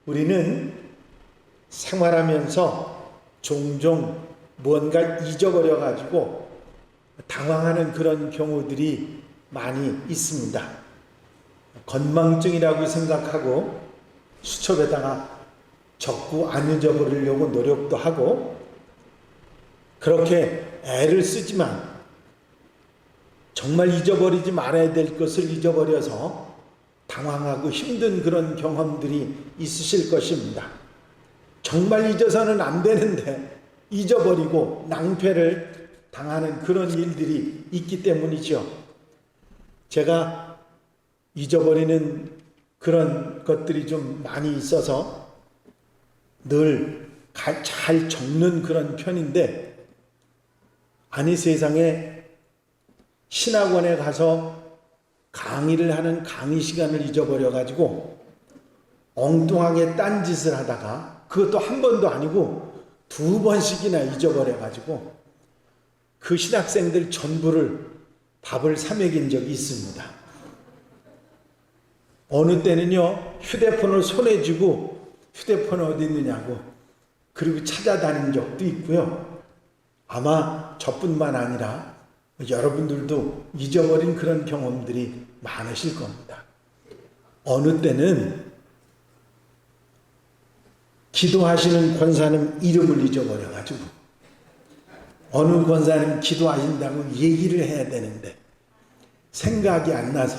우리는 생활하면서 종종 무언가 잊어버려 가지고 당황하는 그런 경우들이 많이 있습니다. 건망증이라고 생각하고 수첩에다가 적고 안 잊어버리려고 노력도 하고 그렇게 애를 쓰지만 정말 잊어버리지 말아야 될 것을 잊어버려서 당황하고 힘든 그런 경험들이 있으실 것입니다. 정말 잊어서는 안 되는데 잊어버리고 낭패를 당하는 그런 일들이 있기 때문이죠. 제가 잊어버리는 그런 것들이 좀 많이 있어서 늘 잘 적는 그런 편인데, 아니 세상에 신학원에 가서 강의를 하는 강의 시간을 잊어버려 가지고 엉뚱하게 딴짓을 하다가, 그것도 한 번도 아니고 2번씩이나 잊어버려 가지고 그 신학생들 전부를 밥을 사 먹인 적이 있습니다. 어느 때는요, 휴대폰을 손에 쥐고 휴대폰 어디 있느냐고 그리고 찾아다닌 적도 있고요. 아마 저뿐만 아니라 여러분들도 잊어버린 그런 경험들이 많으실 겁니다. 어느 때는 기도하시는 권사님 이름을 잊어버려가지고 어느 권사님 기도하신다고 얘기를 해야 되는데 생각이 안 나서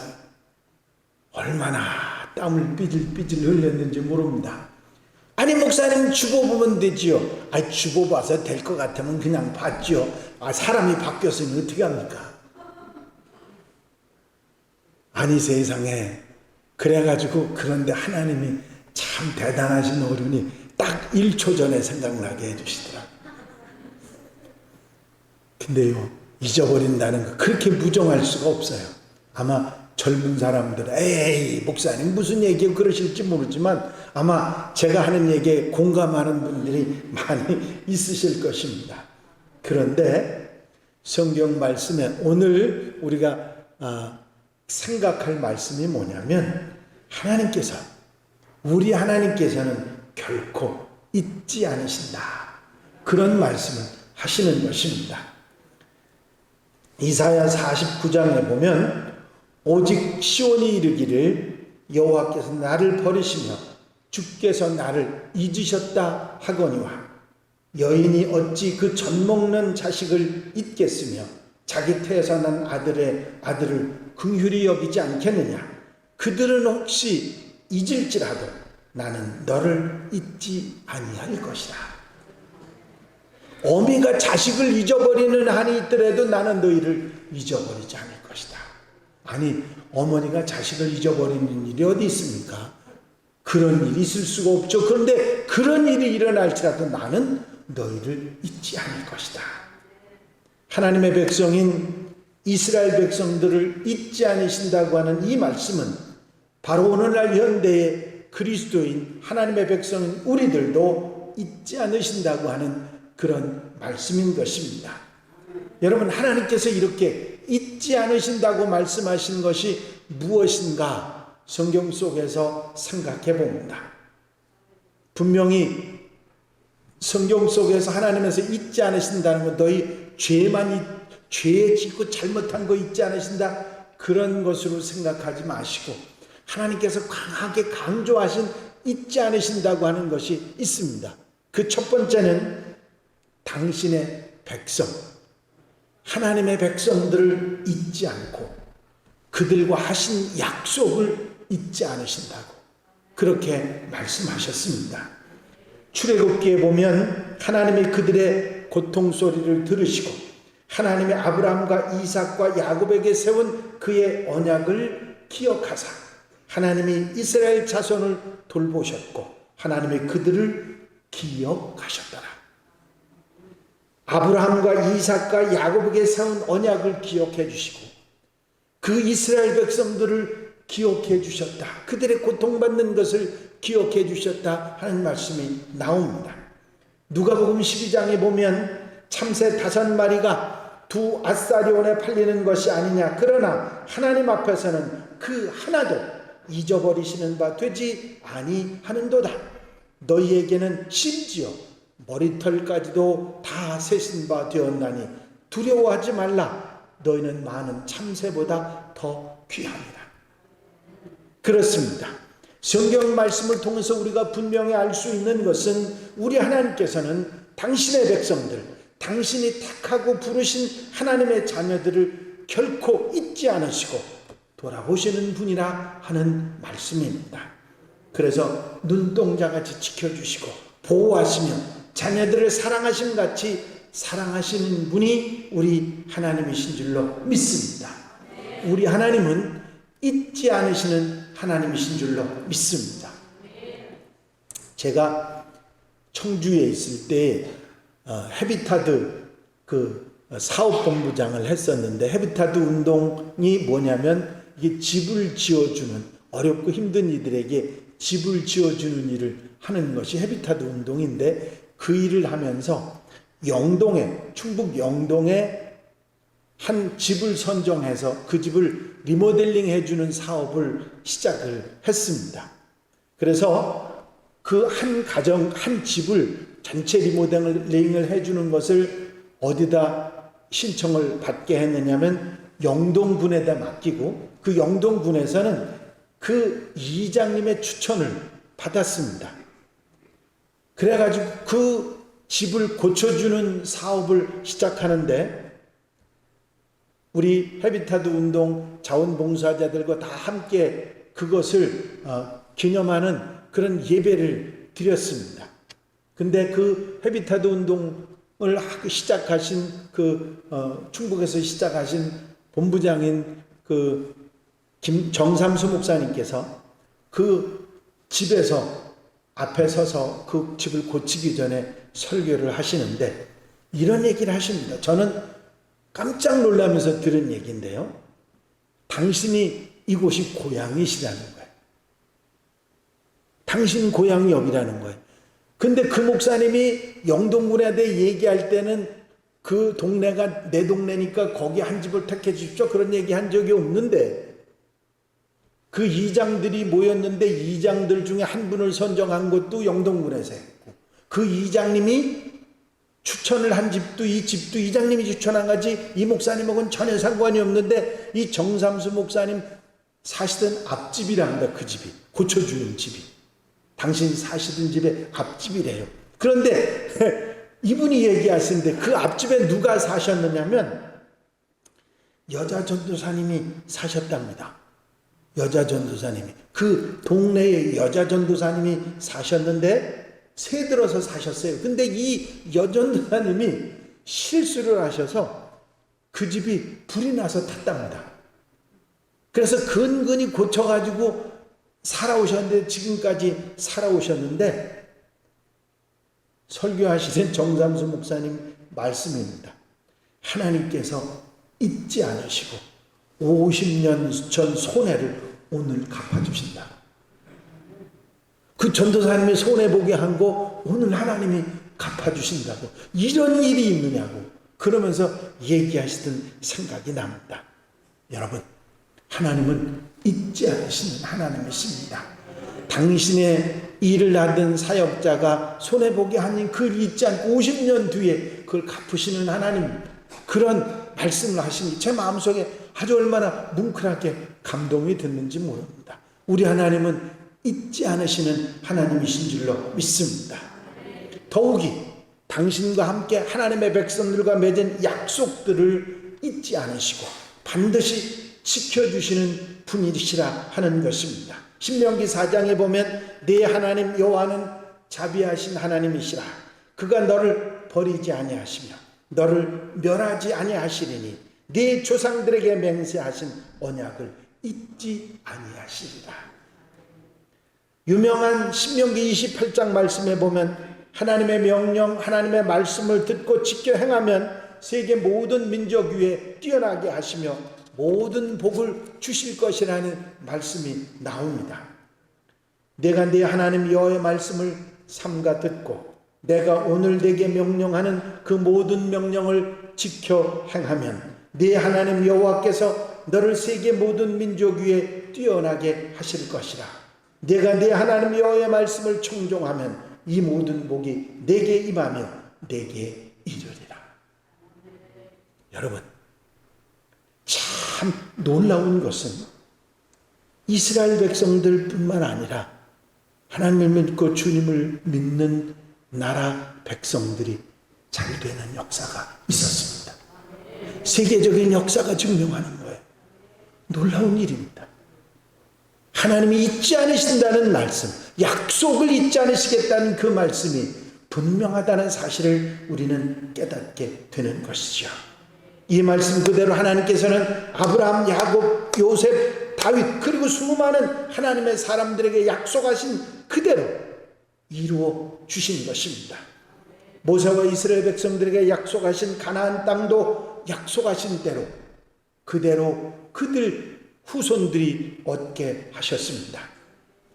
얼마나 땀을 삐질삐질 흘렸는지 모릅니다. 아니 목사님 주보 보면 되지요. 주보 봐서 될 것 같으면 그냥 봤죠. 사람이 바뀌었으니 어떻게 합니까? 아니 세상에, 그래가지고 그런데 하나님이 참 대단하신 어른이 딱 1초 전에 생각나게 해주시더라고요. 근데요, 잊어버린다는 거 그렇게 무정할 수가 없어요. 아마 젊은 사람들 에이 목사님 무슨 얘기예요 그러실지 모르지만 아마 제가 하는 얘기에 공감하는 분들이 많이 있으실 것입니다. 그런데 성경 말씀에 오늘 우리가 생각할 말씀이 뭐냐면, 우리 하나님께서는 결코 잊지 않으신다, 그런 말씀을 하시는 것입니다. 이사야 49장에 보면 오직 시온이 이르기를 여호와께서 나를 버리시며 주께서 나를 잊으셨다 하거니와, 여인이 어찌 그 젖먹는 자식을 잊겠으며 자기 태에서 난 아들을 긍휼히 여기지 않겠느냐. 그들은 혹시 잊을지라도 나는 너를 잊지 아니할 것이다. 어미가 자식을 잊어버리는 한이 있더라도 나는 너희를 잊어버리지 않을 것이다. 아니 어머니가 자식을 잊어버리는 일이 어디 있습니까? 그런 일이 있을 수가 없죠. 그런데 그런 일이 일어날지라도 나는 너희를 잊지 않을 것이다. 하나님의 백성인 이스라엘 백성들을 잊지 않으신다고 하는 이 말씀은 바로 오늘날 현대의 그리스도인 하나님의 백성인 우리들도 잊지 않으신다고 하는 그런 말씀인 것입니다. 여러분, 하나님께서 이렇게 잊지 않으신다고 말씀하신 것이 무엇인가 성경 속에서 생각해 봅니다. 분명히 성경 속에서 하나님께서 잊지 않으신다는 건 너희 죄 짓고 잘못한 거 잊지 않으신다, 그런 것으로 생각하지 마시고 하나님께서 강하게 강조하신 잊지 않으신다고 하는 것이 있습니다. 그 첫 번째는 당신의 백성, 하나님의 백성들을 잊지 않고 그들과 하신 약속을 잊지 않으신다고 그렇게 말씀하셨습니다. 출애굽기에 보면 하나님이 그들의 고통 소리를 들으시고 하나님이 아브라함과 이삭과 야곱에게 세운 그의 언약을 기억하사 하나님이 이스라엘 자손을 돌보셨고 하나님이 그들을 기억하셨더라. 아브라함과 이삭과 야곱에게 세운 언약을 기억해 주시고 그 이스라엘 백성들을 기억해 주셨다, 그들의 고통받는 것을 기억해 주셨다 하는 말씀이 나옵니다. 누가복음 12장에 보면 참새 5마리가 두 아사리온에 팔리는 것이 아니냐, 그러나 하나님 앞에서는 그 하나도 잊어버리시는 바 되지 아니하는도다. 너희에게는 심지어 머리털까지도 다 세신 바 되었나니 두려워하지 말라. 너희는 많은 참새보다 더 귀합니다. 그렇습니다. 성경 말씀을 통해서 우리가 분명히 알 수 있는 것은 우리 하나님께서는 당신의 백성들, 당신이 택하고 부르신 하나님의 자녀들을 결코 잊지 않으시고 돌아보시는 분이라 하는 말씀입니다. 그래서 눈동자같이 지켜주시고 보호하시며 자녀들을 사랑하심 같이 사랑하시는 분이 우리 하나님이신 줄로 믿습니다. 우리 하나님은 잊지 않으시는 하나님이신 줄로 믿습니다. 제가 청주에 있을 때 헤비타드 사업본부장을 했었는데, 헤비타드 운동이 뭐냐면 이게 집을 지어주는, 어렵고 힘든 이들에게 집을 지어주는 일을 하는 것이 헤비타드 운동인데, 그 일을 하면서 충북 영동에 한 집을 선정해서 그 집을 리모델링 해주는 사업을 시작을 했습니다. 그래서 그 한 가정, 한 집을 전체 리모델링을 해주는 것을 어디다 신청을 받게 했느냐면 영동군에다 맡기고, 그 영동군에서는 그 이장님의 추천을 받았습니다. 그래가지고 그 집을 고쳐주는 사업을 시작하는데, 우리 헤비타드 운동 자원봉사자들과 다 함께 그것을 기념하는 그런 예배를 드렸습니다. 근데 그 헤비타드 운동을 시작하신 충북에서 시작하신 본부장인 정삼수 목사님께서 그 집에서 앞에 서서 그 집을 고치기 전에 설교를 하시는데 이런 얘기를 하십니다. 저는 깜짝 놀라면서 들은 얘기인데요. 당신이 이곳이 고향이시라는 거예요. 당신 고향이 여기라는 거예요. 근데 그 목사님이 영동군에 대해 얘기할 때는 그 동네가 내 동네니까 거기 한 집을 택해 주십시오, 그런 얘기 한 적이 없는데, 그 이장들이 모였는데 이장들 중에 한 분을 선정한 것도 영동군에서 했고, 그 이장님이 추천을 한 집도, 이 집도 이장님이 추천한 거지 이 목사님하고는 전혀 상관이 없는데, 이 정삼수 목사님 사시던 앞집이랍니다. 그 집이, 고쳐주는 집이 당신 사시던 집의 앞집이래요. 그런데 이분이 얘기하시는데 그 앞집에 누가 사셨느냐면 여자 전도사님이 사셨답니다. 여자 전도사님이, 그 동네에 여자 전도사님이 사셨는데 새 들어서 사셨어요. 근데 이 여전도사님이 실수를 하셔서 그 집이 불이 나서 탔답니다. 그래서 근근히 고쳐가지고 살아오셨는데, 지금까지 살아오셨는데, 설교하시는 정삼수 목사님 말씀입니다. 하나님께서 잊지 않으시고 50년 전 손해를 오늘 갚아주신다. 그 전도사님이 손해보게 한 거 오늘 하나님이 갚아주신다고. 이런 일이 있느냐고 그러면서 얘기하시던 생각이 납니다. 여러분, 하나님은 잊지 않으시는 하나님이십니다. 당신의 일을 하던 사역자가 손해보게 하는 그걸 잊지 않고 50년 뒤에 그걸 갚으시는 하나님, 그런 말씀을 하시니 제 마음속에 아주 얼마나 뭉클하게 감동이 됐는지 모릅니다. 우리 하나님은 잊지 않으시는 하나님이신 줄로 믿습니다. 더욱이 당신과 함께 하나님의 백성들과 맺은 약속들을 잊지 않으시고 반드시 지켜주시는 분이시라 하는 것입니다. 신명기 4장에 보면 네 하나님 여호와는 자비하신 하나님이시라. 그가 너를 버리지 아니하시며 너를 멸하지 아니하시리니 네 조상들에게 맹세하신 언약을 잊지 아니하시리라. 유명한 신명기 28장 말씀에 보면 하나님의 명령, 하나님의 말씀을 듣고 지켜 행하면 세계 모든 민족 위에 뛰어나게 하시며 모든 복을 주실 것이라는 말씀이 나옵니다. 내가 네 하나님 여호와의 말씀을 삼가 듣고 내가 오늘 내게 명령하는 그 모든 명령을 지켜 행하면 네 하나님 여호와께서 너를 세계 모든 민족 위에 뛰어나게 하실 것이라. 내가 네 하나님 여호와의 말씀을 청종하면 이 모든 복이 내게 임하며 내게 이르리라. 여러분, 참 놀라운 것은 이스라엘 백성들뿐만 아니라 하나님을 믿고 주님을 믿는 나라 백성들이 잘 되는 역사가 있었습니다. 세계적인 역사가 증명하는 거예요. 놀라운 일입니다. 하나님이 잊지 않으신다는 말씀, 약속을 잊지 않으시겠다는 그 말씀이 분명하다는 사실을 우리는 깨닫게 되는 것이죠. 이 말씀 그대로 하나님께서는 아브라함, 야곱, 요셉, 다윗 그리고 수많은 하나님의 사람들에게 약속하신 그대로 이루어 주신 것입니다. 모세와 이스라엘 백성들에게 약속하신 가나안 땅도 약속하신 대로 그대로 그들 후손들이 얻게 하셨습니다.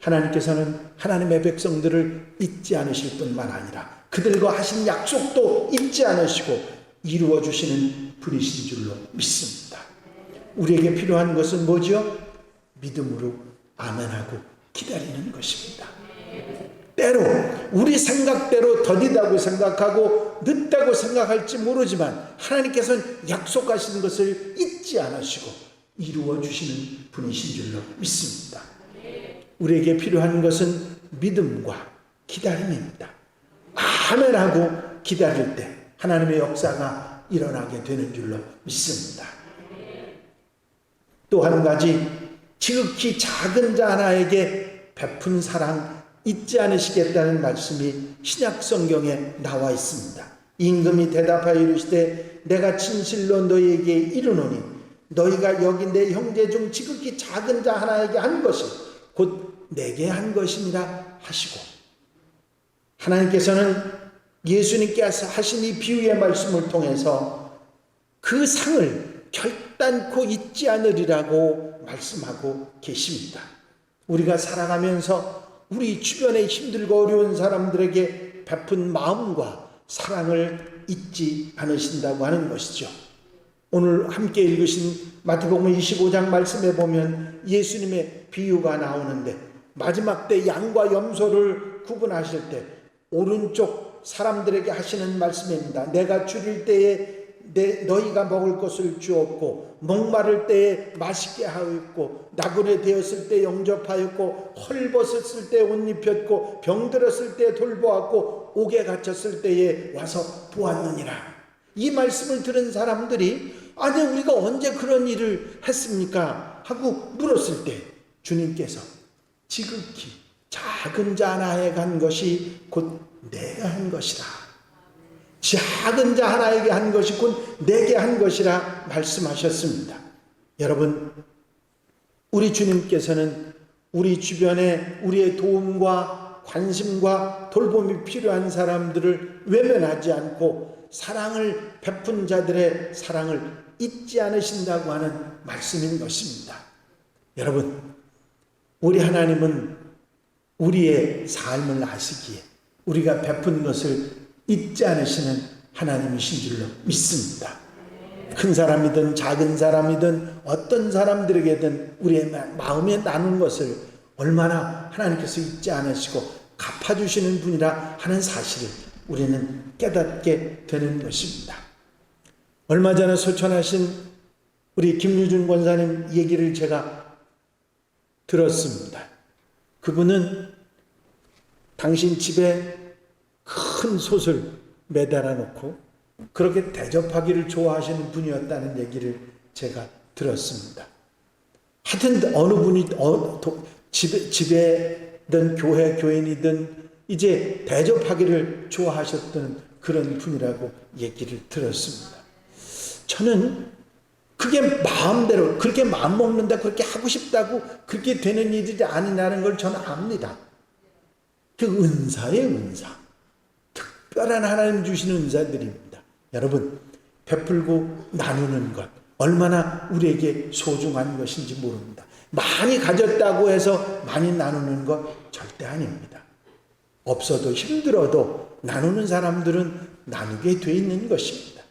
하나님께서는 하나님의 백성들을 잊지 않으실 뿐만 아니라 그들과 하신 약속도 잊지 않으시고 이루어 주시는 분이신 줄로 믿습니다. 우리에게 필요한 것은 뭐죠? 믿음으로 아멘하고 기다리는 것입니다. 때로 우리 생각대로 더디다고 생각하고 늦다고 생각할지 모르지만 하나님께서는 약속하신 것을 잊지 않으시고 이루어 주시는 분이신 줄로 믿습니다. 우리에게 필요한 것은 믿음과 기다림입니다. 아멘하고 기다릴 때 하나님의 역사가 일어나게 되는 줄로 믿습니다. 또 한 가지, 지극히 작은 자 하나에게 베푼 사랑 잊지 않으시겠다는 말씀이 신약 성경에 나와 있습니다. 임금이 대답하여 이르시되 내가 진실로 너희에게 이르노니 너희가 여기 내 형제 중 지극히 작은 자 하나에게 한 것이 곧 내게 한 것이니라 하시고, 하나님께서는 예수님께서 하신 이 비유의 말씀을 통해서 그 상을 결단코 잊지 않으리라고 말씀하고 계십니다. 우리가 살아가면서 우리 주변에 힘들고 어려운 사람들에게 베푼 마음과 사랑을 잊지 않으신다고 하는 것이죠. 오늘 함께 읽으신 마태복음 25장 말씀에 보면 예수님의 비유가 나오는데 마지막 때 양과 염소를 구분하실 때 오른쪽 사람들에게 하시는 말씀입니다. 내가 줄일 때에 너희가 먹을 것을 주었고 목마를 때에 맛있게 하였고 나그네 되었을 때 영접하였고 헐벗었을 때 옷 입혔고 병들었을 때 돌보았고 옥에 갇혔을 때에 와서 보았느니라. 이 말씀을 들은 사람들이 아니 우리가 언제 그런 일을 했습니까? 하고 물었을 때 주님께서 지극히 작은 자 하나에 간 것이 곧 내가 한 것이라. 작은 자 하나에게 한 것이 곧 내게 한 것이라 말씀하셨습니다. 여러분, 우리 주님께서는 우리 주변에 우리의 도움과 관심과 돌봄이 필요한 사람들을 외면하지 않고 사랑을 베푼 자들의 사랑을 잊지 않으신다고 하는 말씀인 것입니다. 여러분, 우리 하나님은 우리의 삶을 아시기에 우리가 베푼 것을 잊지 않으시는 하나님이신 줄로 믿습니다. 큰 사람이든 작은 사람이든 어떤 사람들에게든 우리의 마음에 나눈 것을 얼마나 하나님께서 잊지 않으시고 갚아주시는 분이라 하는 사실을 우리는 깨닫게 되는 것입니다. 얼마 전에 소천하신 우리 김유준 권사님 얘기를 제가 들었습니다. 그분은 당신 집에 큰 솥을 매달아 놓고 그렇게 대접하기를 좋아하시는 분이었다는 얘기를 제가 들었습니다. 하여튼 어느 분이 집에든 교인이든 이제 대접하기를 좋아하셨던 그런 분이라고 얘기를 들었습니다. 저는 그게 마음대로 그렇게 마음먹는다 그렇게 하고 싶다고 그렇게 되는 일이 아니라는 걸 저는 압니다. 그 은사의 은사, 특별한 하나님 주시는 은사들입니다. 여러분, 베풀고 나누는 것 얼마나 우리에게 소중한 것인지 모릅니다. 많이 가졌다고 해서 많이 나누는 것 절대 아닙니다. 없어도 힘들어도 나누는 사람들은 나누게 돼 있는 것입니다.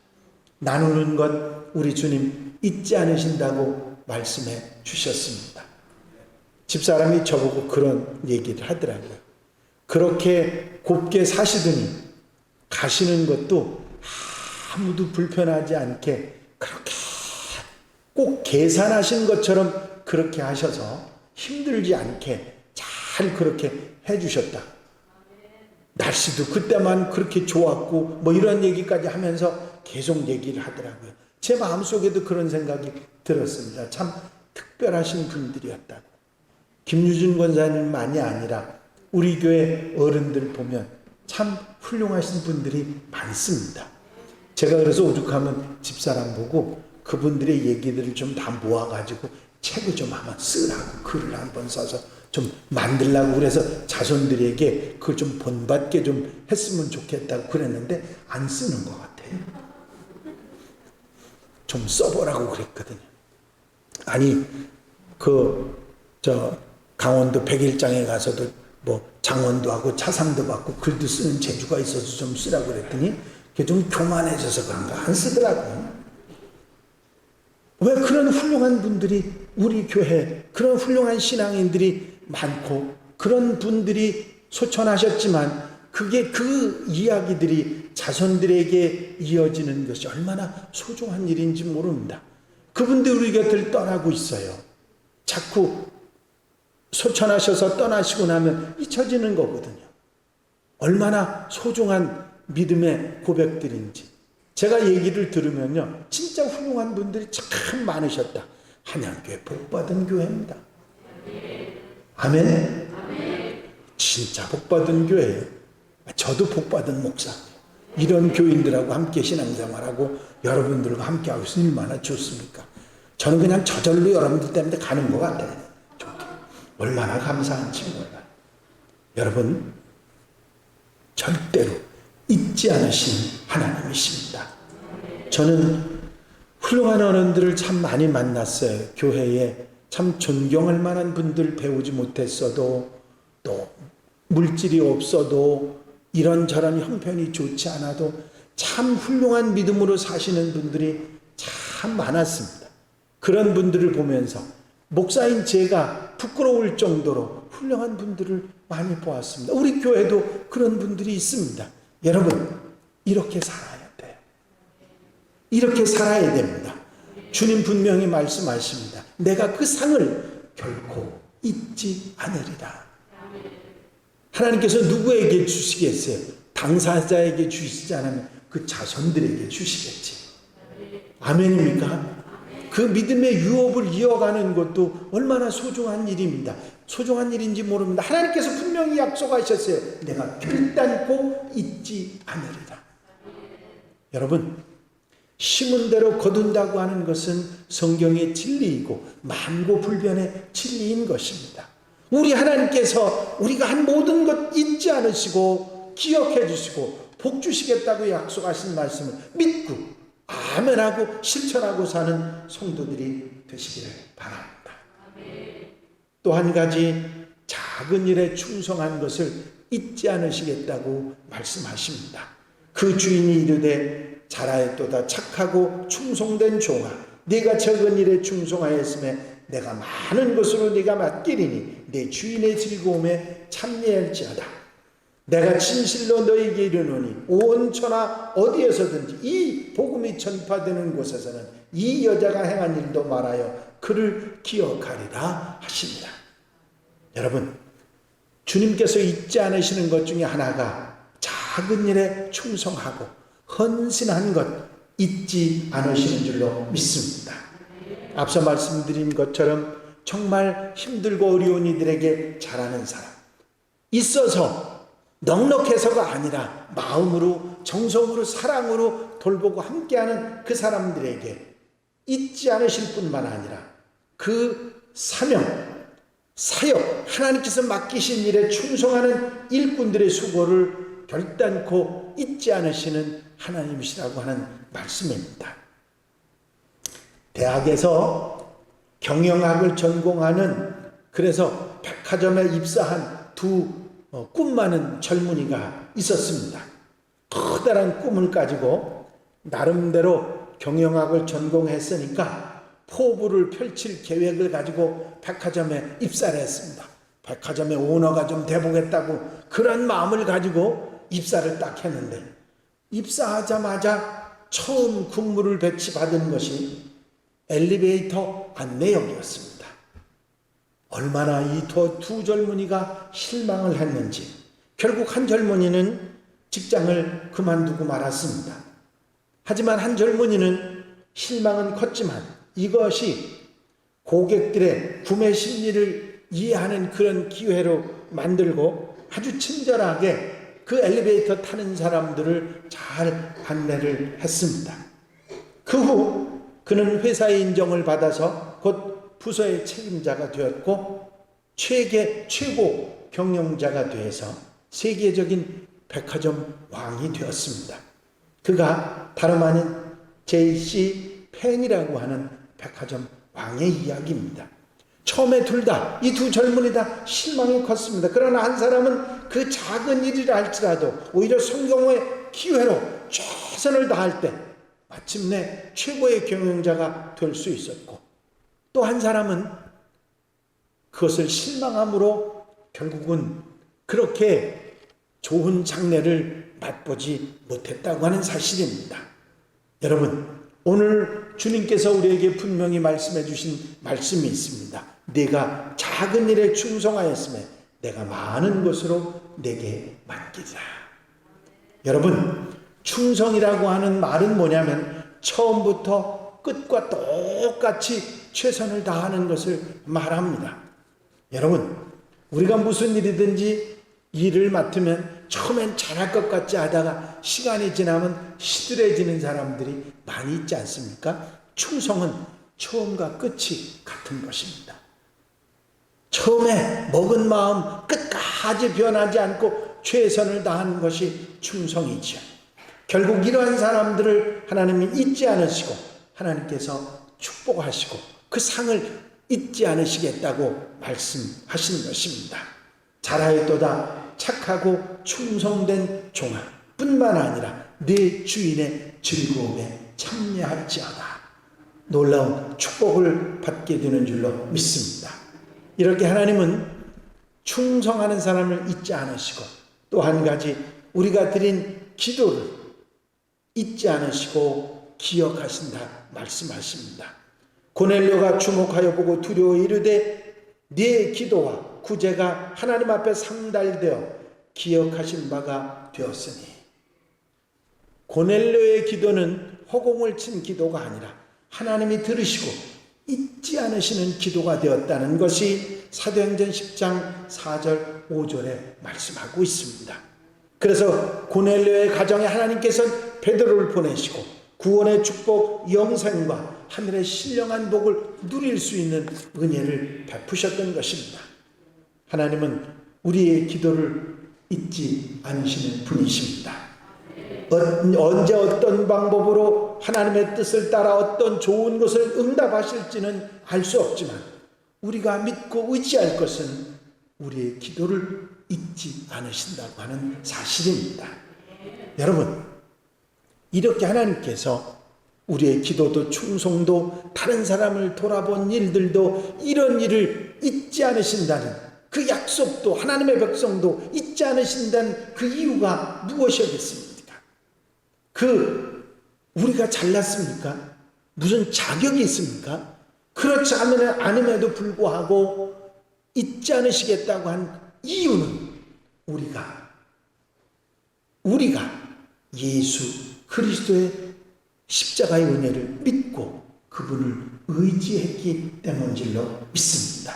나누는 것 우리 주님 잊지 않으신다고 말씀해 주셨습니다. 집사람이 저보고 그런 얘기를 하더라고요. 그렇게 곱게 사시더니 가시는 것도 아무도 불편하지 않게 그렇게 꼭 계산하신 것처럼 그렇게 하셔서 힘들지 않게 잘 그렇게 해주셨다. 날씨도 그때만 그렇게 좋았고 뭐 이런 얘기까지 하면서 계속 얘기를 하더라고요. 제 마음속에도 그런 생각이 들었습니다. 참 특별하신 분들이었다. 김유진 권사님만이 아니라 우리 교회 어른들 보면 참 훌륭하신 분들이 많습니다. 제가 그래서 오죽하면 집사람 보고 그분들의 얘기들을 좀 다 모아가지고 책을 좀 한번 쓰라고 글을 한번 써서 좀 만들라고 그래서 자손들에게 그걸 좀 본받게 좀 했으면 좋겠다고 그랬는데 안 쓰는 것 같아요. 좀 써보라고 그랬거든요. 아니 강원도 백일장에 가서도 뭐 장원도 하고 차상도 받고 글도 쓰는 재주가 있어서 좀 쓰라고 그랬더니 그게 좀 교만해져서 그런가 안 쓰더라고요. 왜 그런 훌륭한 분들이 우리 교회 그런 훌륭한 신앙인들이 많고 그런 분들이 소천하셨지만 그게 그 이야기들이 자손들에게 이어지는 것이 얼마나 소중한 일인지 모릅니다. 그분들 우리 곁을 떠나고 있어요. 자꾸 소천하셔서 떠나시고 나면 잊혀지는 거거든요. 얼마나 소중한 믿음의 고백들인지 제가 얘기를 들으면요 진짜 훌륭한 분들이 참 많으셨다. 한양교회 복받은 교회입니다. 아멘. 진짜 복받은 교회예요. 저도 복받은 목사예요. 이런 교인들하고 함께 신앙생활하고 여러분들과 함께하고 있으면 얼마나 좋습니까? 저는 그냥 저절로 여러분들 때문에 가는 것 같아요. 좋게. 얼마나 감사한지 몰라요. 여러분 절대로 잊지 않으신 하나님이십니다. 저는 훌륭한 어른들을 참 많이 만났어요. 교회에 참 존경할 만한 분들 배우지 못했어도 또 물질이 없어도 이런저런 형편이 좋지 않아도 참 훌륭한 믿음으로 사시는 분들이 참 많았습니다. 그런 분들을 보면서 목사인 제가 부끄러울 정도로 훌륭한 분들을 많이 보았습니다. 우리 교회도 그런 분들이 있습니다. 여러분 이렇게 살아야 돼요. 이렇게 살아야 됩니다. 주님 분명히 말씀하십니다. 내가 그 상을 결코 잊지 않으리라. 하나님께서 누구에게 주시겠어요? 당사자에게 주시지 않으면 그 자손들에게 주시겠지. 아멘입니까? 그 믿음의 유업을 이어가는 것도 얼마나 소중한 일입니다. 소중한 일인지 모릅니다. 하나님께서 분명히 약속하셨어요. 내가 결단코 잊지 않으리라. 여러분 심은 대로 거둔다고 하는 것은 성경의 진리이고 만고불변의 진리인 것입니다. 우리 하나님께서 우리가 한 모든 것 잊지 않으시고 기억해 주시고 복 주시겠다고 약속하신 말씀을 믿고 아멘하고 실천하고 사는 성도들이 되시기를 바랍니다. 또 한 가지 작은 일에 충성한 것을 잊지 않으시겠다고 말씀하십니다. 그 주인이 이르되 잘하였도다 착하고 충성된 종아 네가 적은 일에 충성하였음에 내가 많은 것으로 네가 맡기리니 내 주인의 즐거움에 참여할지어다. 내가 진실로 너에게 이르노니 온 천하 어디에서든지 이 복음이 전파되는 곳에서는 이 여자가 행한 일도 말하여 그를 기억하리라 하십니다. 여러분 주님께서 잊지 않으시는 것 중에 하나가 작은 일에 충성하고 헌신한 것 잊지 않으시는 줄로 믿습니다. 앞서 말씀드린 것처럼 정말 힘들고 어려운 이들에게 잘하는 사람 있어서 넉넉해서가 아니라 마음으로 정성으로 사랑으로 돌보고 함께하는 그 사람들에게 잊지 않으실 뿐만 아니라 그 사명 사역 하나님께서 맡기신 일에 충성하는 일꾼들의 수고를 결단코 잊지 않으시는 하나님이시라고 하는 말씀입니다. 대학에서 경영학을 전공하는 그래서 백화점에 입사한 두 꿈 많은 젊은이가 있었습니다. 커다란 꿈을 가지고 나름대로 경영학을 전공했으니까 포부를 펼칠 계획을 가지고 백화점에 입사를 했습니다. 백화점의 오너가 좀 돼보겠다고 그런 마음을 가지고 입사를 딱 했는데, 입사하자마자 처음 국무를 배치받은 것이 엘리베이터 안내역이었습니다. 얼마나 이 두 젊은이가 실망을 했는지 결국 한 젊은이는 직장을 그만두고 말았습니다. 하지만 한 젊은이는 실망은 컸지만 이것이 고객들의 구매 심리를 이해하는 그런 기회로 만들고 아주 친절하게 그 엘리베이터 타는 사람들을 잘 안내를 했습니다. 그 후 그는 회사의 인정을 받아서 곧 부서의 책임자가 되었고 최고 경영자가 되어서 세계적인 백화점 왕이 되었습니다. 그가 다름 아닌 J.C. 펜이라고 하는 백화점 왕의 이야기입니다. 처음에 이 두 젊은이 다 실망이 컸습니다. 그러나 한 사람은 그 작은 일이라 할지라도 오히려 성경의 기회로 최선을 다할 때 마침내 최고의 경영자가 될 수 있었고, 또 한 사람은 그것을 실망함으로 결국은 그렇게 좋은 장래를 맛보지 못했다고 하는 사실입니다. 여러분, 오늘 주님께서 우리에게 분명히 말씀해 주신 말씀이 있습니다. 네가 작은 일에 충성하였으면 내가 많은 것으로 내게 맡기리라. 여러분, 충성이라고 하는 말은 뭐냐면 처음부터 끝과 똑같이 최선을 다하는 것을 말합니다. 여러분, 우리가 무슨 일이든지 일을 맡으면 처음엔 잘할 것 같지 하다가 시간이 지나면 시들해지는 사람들이 많이 있지 않습니까? 충성은 처음과 끝이 같은 것입니다. 처음에 먹은 마음 끝까지 변하지 않고 최선을 다하는 것이 충성이죠. 결국 이러한 사람들을 하나님이 잊지 않으시고 하나님께서 축복하시고 그 상을 잊지 않으시겠다고 말씀하시는 것입니다. 잘하였도다 착하고 충성된 종아 뿐만 아니라 네 주인의 즐거움에 참여할지어다. 놀라운 축복을 받게 되는 줄로 믿습니다. 이렇게 하나님은 충성하는 사람을 잊지 않으시고 또 한 가지 우리가 드린 기도를 잊지 않으시고 기억하신다 말씀하십니다. 고넬료가 주목하여 보고 두려워 이르되 네 기도와 구제가 하나님 앞에 상달되어 기억하신 바가 되었으니, 고넬료의 기도는 허공을 친 기도가 아니라 하나님이 들으시고 잊지 않으시는 기도가 되었다는 것이 사도행전 10장 4절 5절에 말씀하고 있습니다. 그래서 고넬료의 가정에 하나님께서는 베드로를 보내시고 구원의 축복, 영생과 하늘의 신령한 복을 누릴 수 있는 은혜를 베푸셨던 것입니다. 하나님은 우리의 기도를 잊지 않으시는 분이십니다. 언제 어떤 방법으로 하나님의 뜻을 따라 어떤 좋은 것을 응답하실지는 알 수 없지만 우리가 믿고 의지할 것은 우리의 기도를 잊지 않으신다고 하는 사실입니다. 여러분, 이렇게 하나님께서 우리의 기도도 충성도 다른 사람을 돌아본 일들도 이런 일을 잊지 않으신다는 그 약속도 하나님의 백성도 잊지 않으신다는 그 이유가 무엇이겠습니까? 우리가 잘났습니까? 무슨 자격이 있습니까? 그렇지 않음에도 불구하고 잊지 않으시겠다고 한 이유는 우리가 예수 그리스도의 십자가의 은혜를 믿고 그분을 의지했기 때문인 줄로 믿습니다.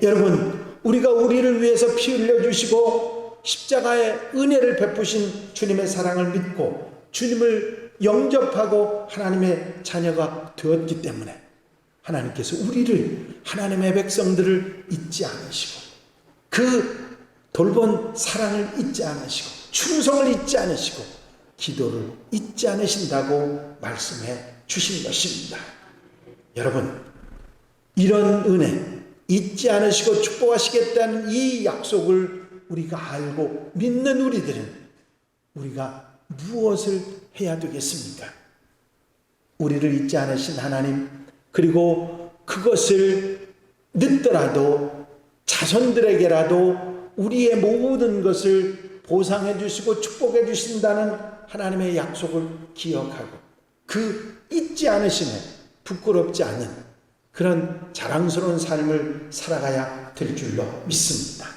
여러분, 우리가 우리를 위해서 피 흘려주시고 십자가의 은혜를 베푸신 주님의 사랑을 믿고 주님을 영접하고 하나님의 자녀가 되었기 때문에 하나님께서 우리를, 하나님의 백성들을 잊지 않으시고 그 돌본 사랑을 잊지 않으시고 충성을 잊지 않으시고 기도를 잊지 않으신다고 말씀해 주신 것입니다. 여러분, 이런 은혜 잊지 않으시고 축복하시겠다는 이 약속을 우리가 알고 믿는 우리들은 우리가 무엇을 해야 되겠습니까? 우리를 잊지 않으신 하나님, 그리고 그것을 늦더라도 자손들에게라도 우리의 모든 것을 보상해 주시고 축복해 주신다는 하나님의 약속을 기억하고 그 잊지 않으시는 부끄럽지 않은 그런 자랑스러운 삶을 살아가야 될 줄로 믿습니다.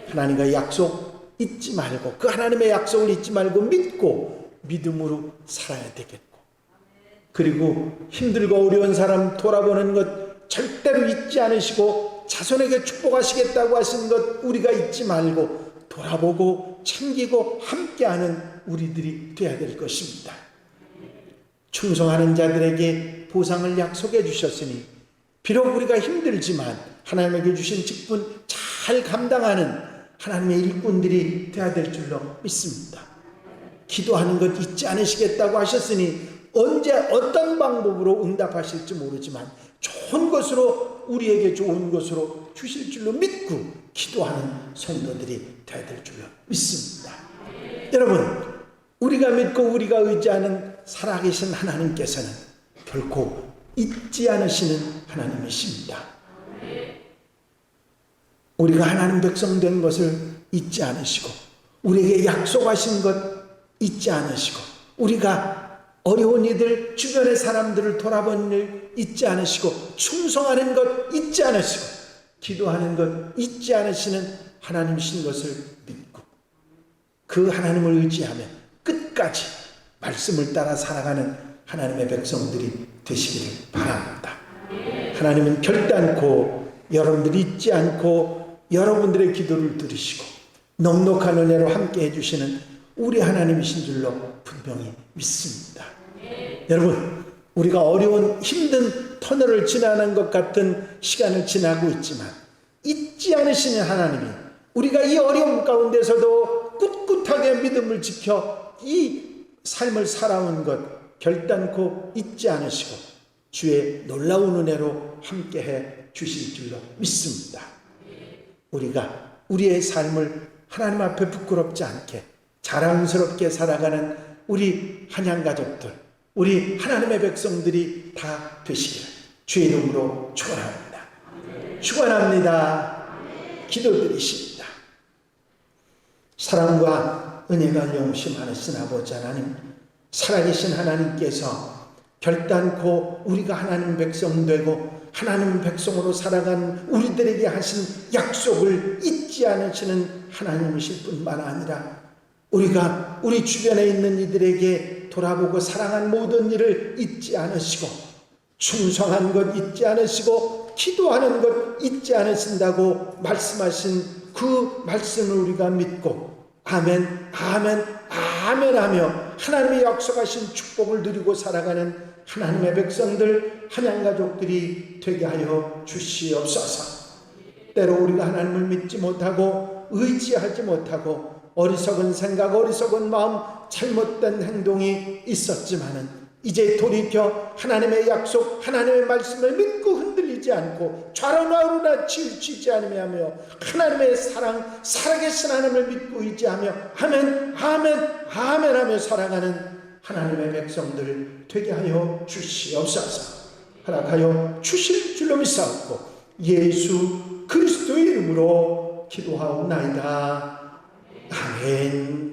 하나님과 약속 잊지 말고 그 하나님의 약속을 잊지 말고 믿고 믿음으로 살아야 되겠고, 그리고 힘들고 어려운 사람 돌아보는 것 절대로 잊지 않으시고 자손에게 축복하시겠다고 하신 것 우리가 잊지 말고 돌아보고 챙기고 함께하는 우리들이 되어야 될 것입니다. 충성하는 자들에게 보상을 약속해 주셨으니 비록 우리가 힘들지만 하나님에게 주신 직분 잘 감당하는 하나님의 일꾼들이 되어야 될 줄로 믿습니다. 기도하는 것 잊지 않으시겠다고 하셨으니 언제 어떤 방법으로 응답하실지 모르지만 좋은 것으로 우리에게 좋은 것으로 주실 줄로 믿고 기도하는 성도들이 되어야 될 줄로 믿습니다. 여러분, 우리가 믿고 우리가 의지하는 살아계신 하나님께서는 결코 잊지 않으시는 하나님이십니다. 우리가 하나님 백성 된 것을 잊지 않으시고 우리에게 약속하신 것 잊지 않으시고 우리가 어려운 이들 주변의 사람들을 돌아보는 일 잊지 않으시고 충성하는 것 잊지 않으시고 기도하는 것 잊지 않으시는 하나님이신 것을 믿고 그 하나님을 의지하며 끝까지 말씀을 따라 살아가는 하나님의 백성들이 되시기를 바랍니다. 하나님은 결단코 여러분들이 잊지 않고 여러분들의 기도를 들으시고 넉넉한 은혜로 함께 해주시는 우리 하나님이신 줄로 분명히 믿습니다. 여러분, 우리가 어려운 힘든 터널을 지나는 것 같은 시간을 지나고 있지만 잊지 않으시는 하나님이 우리가 이 어려움 가운데서도 꿋꿋하게 믿음을 지켜 이 삶을 살아온 것 결단코 잊지 않으시고 주의 놀라운 은혜로 함께해 주실 줄로 믿습니다. 우리가 우리의 삶을 하나님 앞에 부끄럽지 않게 자랑스럽게 살아가는 우리 한양가족들, 우리 하나님의 백성들이 다 되시기를 주의 이름으로 축원합니다. 축원합니다. 기도드리십니다. 사랑과 은혜가 영시 많으신 아버지 하나님, 살아계신 하나님께서 결단코 우리가 하나님 백성 되고 하나님 백성으로 살아간 우리들에게 하신 약속을 잊지 않으시는 하나님이실 뿐만 아니라 우리가 우리 주변에 있는 이들에게 돌아보고 사랑한 모든 일을 잊지 않으시고 충성한 것 잊지 않으시고 기도하는 것 잊지 않으신다고 말씀하신 그 말씀을 우리가 믿고 아멘 아멘 아멘 하며 하나님의 약속하신 축복을 누리고 살아가는 하나님의 백성들 한양가족들이 되게 하여 주시옵소서. 때로 우리가 하나님을 믿지 못하고 의지하지 못하고 어리석은 생각 어리석은 마음 잘못된 행동이 있었지만은 이제 돌이켜 하나님의 약속 하나님의 말씀을 믿고 흔들리지 않고 좌로나우로나 치우치지 않으며 하나님의 사랑 살아계신 하나님을 믿고 의지하며 아멘 아멘 아멘 하며 살아가는 하나님의 백성들 되게 하여 주시옵소서. 허락하여 주실 줄로 믿사옵고 예수 그리스도의 이름으로 기도하옵나이다. 아멘.